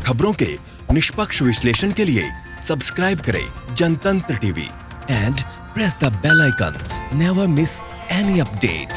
खबरों के निष्पक्ष विश्लेषण के लिए सब्सक्राइब करें Jantantra TV and press the bell icon. Never miss any update.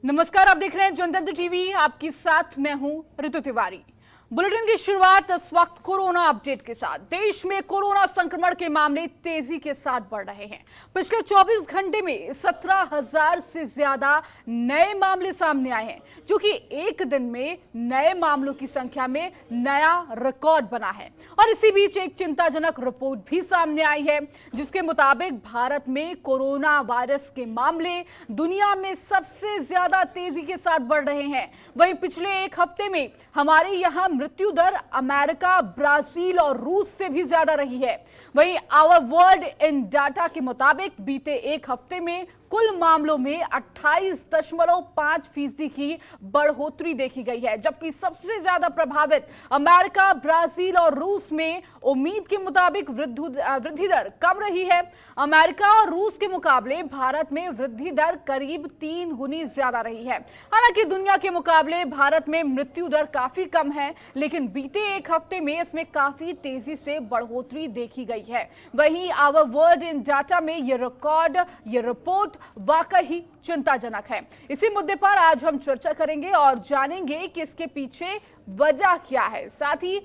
नमस्कार, आप देख रहे हैं जनतंत्र टीवी। आपके साथ मैं हूं ऋतु तिवारी। बुलेटिन की शुरुआत इस वक्त कोरोना अपडेट के साथ। देश में कोरोना संक्रमण के मामले तेजी के साथ बढ़ रहे हैं। पिछले 24 घंटे में 17,000 से ज्यादा नए मामले सामने आए हैं, जो कि एक दिन में नए मामलों की संख्या में नया रिकॉर्ड बना है। और इसी बीच एक चिंताजनक रिपोर्ट भी सामने आई है, जिसके मुताबिक भारत में कोरोना वायरस के मामले दुनिया में सबसे ज्यादा तेजी के साथ बढ़ रहे हैं। वहीं पिछले एक हफ्ते में हमारे यहाँ मृत्यु दर अमेरिका, ब्राजील और रूस से भी ज्यादा रही है। वहीं आवर वर्ल्ड इन डाटा के मुताबिक बीते एक हफ्ते में कुल मामलों में 28.5% की बढ़ोतरी देखी गई है, जबकि सबसे ज्यादा प्रभावित अमेरिका, ब्राजील और रूस में उम्मीद के मुताबिक वृद्धि दर कम रही है। अमेरिका और रूस के मुकाबले भारत में वृद्धि दर करीब 3 गुनी ज्यादा रही है। हालांकि दुनिया के मुकाबले भारत में मृत्यु दर काफी कम है, लेकिन बीते एक हफ्ते में इसमें काफी तेजी से बढ़ोतरी देखी गई है। वहीं आवर वर्ल्ड इन डाटा में ये रिपोर्ट वाकई चिंताजनक है। इसी मुद्दे पर आज हम चर्चा करेंगे और जानेंगे कि इसके पीछे वजह क्या है, साथ ही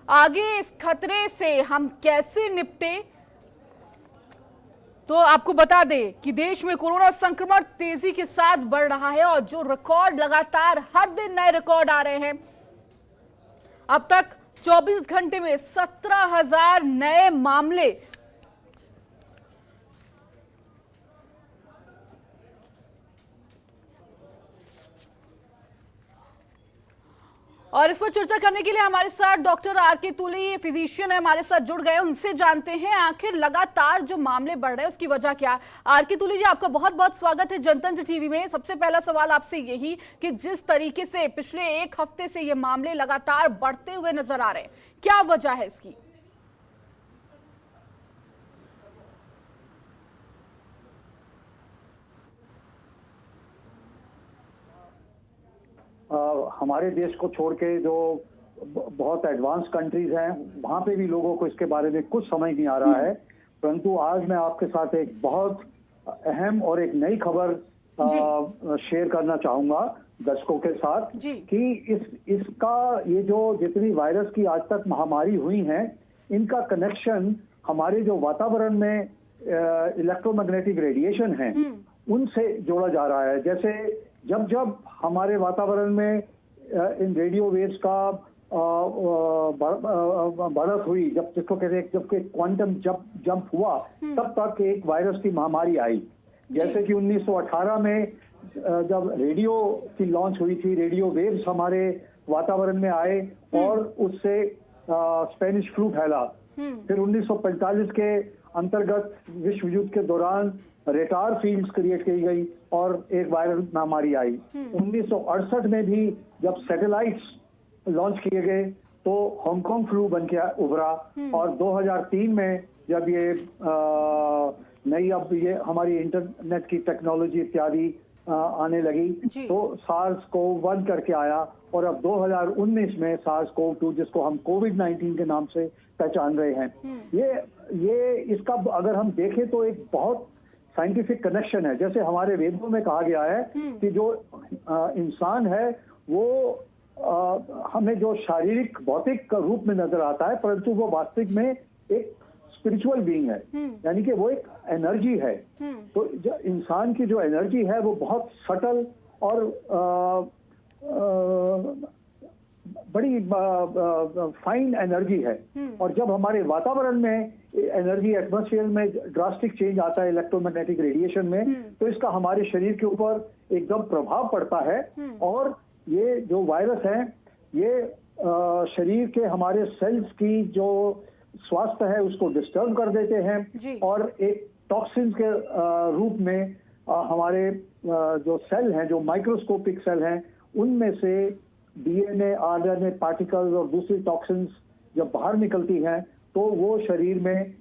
आगे इस खतरे से हम कैसे निपटे। तो आपको बता दें कि देश में कोरोना संक्रमण तेजी के साथ बढ़ रहा है और जो रिकॉर्ड लगातार हर दिन नए रिकॉर्ड आ रहे हैं। अब तक 24 घंटे में 17,000 नए मामले और इस पर चर्चा करने के लिए हमारे साथ डॉक्टर आर.के. तुली, फिजिशियन है, हमारे साथ जुड़ गए। उनसे जानते हैं आखिर लगातार जो मामले बढ़ रहे हैं उसकी वजह क्या। आर.के. तुली जी, आपका बहुत बहुत स्वागत है जनतंत्र टीवी में। सबसे पहला सवाल आपसे यही कि जिस तरीके से पिछले एक हफ्ते से ये मामले लगातार बढ़ते हुए नजर आ रहे हैं, क्या वजह है इसकी? हमारे देश को छोड़ के जो बहुत एडवांस कंट्रीज हैं, वहां पे भी लोगों को इसके बारे में कुछ समझ नहीं आ रहा है। परंतु आज मैं आपके साथ एक बहुत अहम और एक नई खबर शेयर करना चाहूंगा दर्शकों के साथ कि इसका ये जो जितनी वायरस की आज तक महामारी हुई हैं, इनका कनेक्शन हमारे जो वातावरण में इलेक्ट्रोमैग्नेटिक रेडिएशन है उनसे जोड़ा जा रहा है। जैसे जब हमारे वातावरण में इन रेडियो वेव्स का बढ़त हुई, जब जिसको कहते हैं जबकि क्वांटम जंप हुआ, तब तक एक वायरस की महामारी आई। जैसे कि 1918 में जब रेडियो की लॉन्च हुई थी, रेडियो वेव्स हमारे वातावरण में आए और उससे स्पेनिश फ्लू फैला। फिर 1945 के अंतर्गत विश्व युद्ध के दौरान रेटार फील्ड्स क्रिएट की गई और एक वायरल महामारी आई। 1968 में भी जब सैटेलाइट्स लॉन्च किए गए तो हांगकांग फ्लू बन के उभरा। और 2003 में जब ये नई अब ये हमारी इंटरनेट की टेक्नोलॉजी इत्यादि आने लगी तो SARS-CoV-1 करके आया। और अब 2019 में SARS-CoV-2, जिसको हम कोविड-19 के नाम से पहचान रहे हैं। ये इसका अगर हम देखें तो एक बहुत साइंटिफिक कनेक्शन है। जैसे हमारे वेदों में कहा गया है कि जो इंसान है वो हमें जो शारीरिक भौतिक रूप में नजर आता है, परंतु वो वास्तविक में एक स्पिरिचुअल बीइंग है, यानी कि वो एक एनर्जी है। तो जो इंसान की जो एनर्जी है वो बहुत सटल और बड़ी फाइन एनर्जी है। और जब हमारे वातावरण में एनर्जी एटमॉस्फेयर में ड्रास्टिक चेंज आता है इलेक्ट्रोमैग्नेटिक रेडिएशन में, तो इसका हमारे शरीर के ऊपर एकदम प्रभाव पड़ता है। और ये जो वायरस है ये शरीर के हमारे सेल्स की जो स्वास्थ्य है उसको डिस्टर्ब कर देते हैं और एक टॉक्सिन के रूप में हमारे जो सेल हैं, जो माइक्रोस्कोपिक सेल हैं, उनमें से डीएनए, आरएनए पार्टिकल्स और दूसरी टॉक्सिन्स जब बाहर निकलती हैं तो वो शरीर में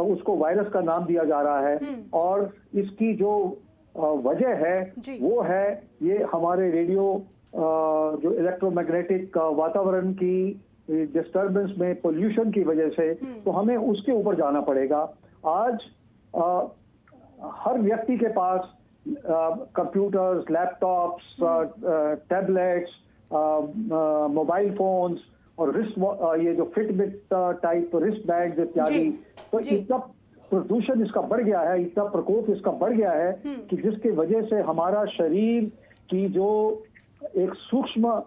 उसको वायरस का नाम दिया जा रहा है। और इसकी जो वजह है वो है ये हमारे रेडियो जो इलेक्ट्रोमैग्नेटिक वातावरण की डिस्टरबेंस में पोल्यूशन की वजह से, तो हमें उसके ऊपर जाना पड़ेगा। आज हर व्यक्ति के पास computers, laptops, tablets, mobile phones और ये जो फिटबिट टाइप रिस्ट बैंड इत्यादि, तो इतना प्रदूषण इसका बढ़ गया है, इतना प्रकोप इसका बढ़ गया है कि जिसकी वजह से हमारा शरीर की जो एक सूक्ष्म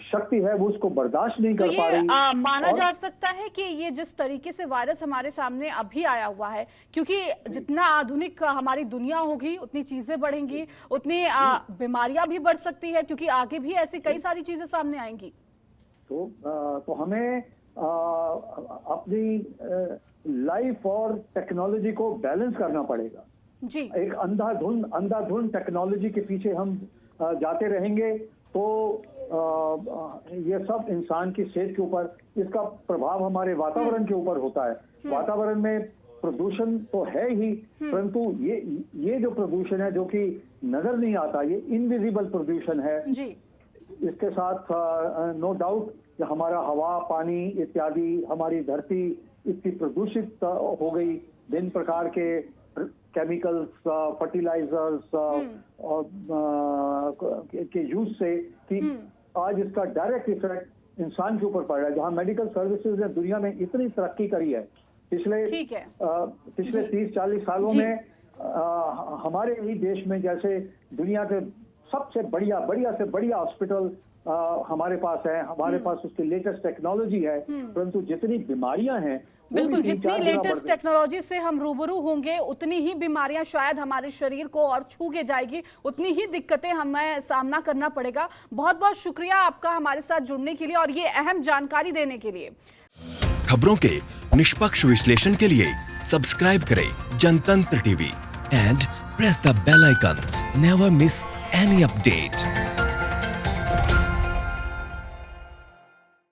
शक्ति है वो उसको बर्दाश्त नहीं कर पा रही। माना जा सकता है कि ये जिस तरीके से वायरस हमारे सामने अभी आया हुआ है, क्योंकि जितना आधुनिक हमारी दुनिया होगी उतनी चीजें बढ़ेंगी, उतनी बीमारियां भी बढ़ सकती है, क्योंकि आगे भी ऐसी कई सारी चीजें सामने आएंगी। तो हमें अपनी लाइफ और टेक्नोलॉजी को बैलेंस करना पड़ेगा जी। एक अंधाधुंध टेक्नोलॉजी के पीछे हम जाते रहेंगे तो ये सब इंसान की सेहत के ऊपर, इसका प्रभाव हमारे वातावरण के ऊपर होता है। वातावरण में प्रदूषण तो है ही, परंतु ये जो प्रदूषण है जो कि नजर नहीं आता, ये इनविजिबल प्रदूषण है जी। इसके साथ नो डाउट कि हमारा हवा, पानी इत्यादि, हमारी धरती इतनी प्रदूषित हो गई विभिन्न प्रकार के केमिकल्स, फर्टिलाइजर्स के यूज से कि आज इसका डायरेक्ट इफेक्ट इंसान के ऊपर पड़ रहा है। जहां मेडिकल सर्विसेज ने दुनिया में इतनी तरक्की करी है पिछले 30-40 सालों में, हमारे ही देश में जैसे दुनिया के सबसे बढ़िया से बढ़िया हॉस्पिटल हमारे पास है, हमारे पास उसकी लेटेस्ट टेक्नोलॉजी है, परंतु जितनी बीमारियां हैं, बिल्कुल, जितनी लेटेस्ट टेक्नोलॉजी से हम रूबरू होंगे उतनी ही बीमारियां शायद हमारे शरीर को और छू के जाएगी, उतनी ही दिक्कतें हमें सामना करना पड़ेगा। बहुत बहुत शुक्रिया आपका हमारे साथ जुड़ने के लिए और ये अहम जानकारी देने के लिए। खबरों के निष्पक्ष विश्लेषण के लिए सब्सक्राइब करें Jantantra TV and press the bell icon. Never miss any update.